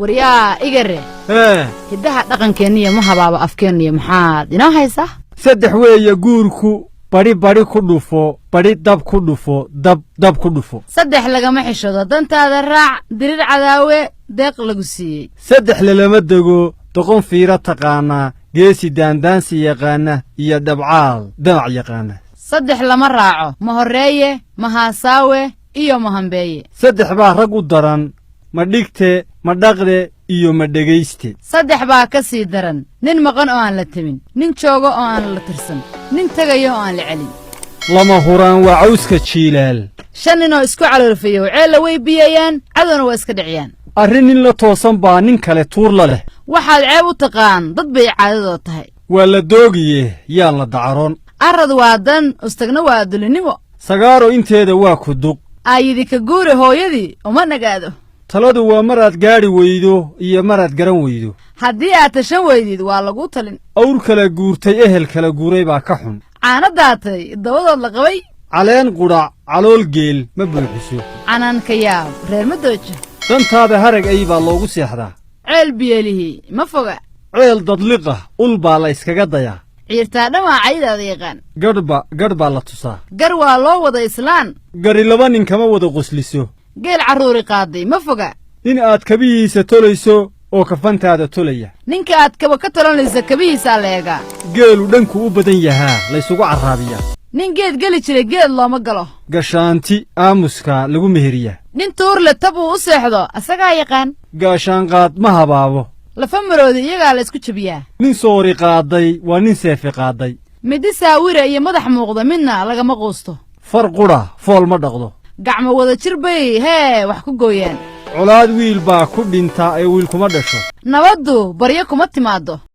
وريا إيجري هدها دقن كنية مهبابة أفكنية محاد إنه هيسا saddex weeye guurku bari ku dhufo bari dab ku dhufo dab ku dhufo saddex lagama xishado dantaada raac dirir cadaawe deeq lagu siiyey saddex lama dago doqon fiira taqaana geesi daandaansi yaqaana iyo dhabcaal damac yaqaana saddex lama raaco ma horeeye ma haasaawe iyo ma hambeeye saddex baa rag u daran ma dhigte ma dhaqde iyo ma dhegayste saddex baa ka sii daran nin maqan oo aan la timin nin joogo oo aan la tirsan nin tagayo oo aan la celin lama huraan waa cawska jiilaal shan ninoo isku caloolfayo ceella way biyayaan cadowna waa iska dhiciyaan arrin nin la toosan baa nin kale tuur la leh waxaad ceeb u taqaan dad bay caadadoo tahay waa la doogiye yaan la dacaroon arad waa dan ustagna waa adulinimo sagaaro inteeda waa ku duq aayidika guure hooyadii uma nagaado taladu waa maraad gaadhi weydo iyo maraad garan weydo haddii aad tashan weydid waa laguu talin awr kala guurtay ehel kala guuray baa ka xun caana daatay dabadood la qabay caleen qudhac calool geel ma buuxiso canaanka yaab reer ma doojo dantaada harag ay baa loogu seexdaa ceel biyelihii ma foga ceel dadliqa ul baa la iskaga dayaa ciirtaa dhammaa caydaada yaqaan gadh baa la tusaa gar waa loo wada islaan gari laba nin kama wada qosliso geel carruuri qaaday ma foga nin aad kabihiisa tolayso oo kafantaada tolaya ninka aad kaba ka tolanaysa kabihiisaa la eegaa geelu dhanku u badan yahaa laysugu carraabiyaa nin geed geli jiray geed looma galo gashaanti aamuska lagu meheriyaa nin tuurle tab uu u seexdo asagaa yaqaan gaashaanqaad ma habaabo lafa maroodi iyagaa la isku jebiyaa nin soori qaaday waa nin seefi qaaday middi saawira iyo madax muuqda midna lagama quusto far qudha fool ma dhaqdo gacmo wada jir bay hee wax ku gooyaan colaad wiil baa ku dhinta ee wiil kuma dhasho nabaddu baryo kuma timaaddo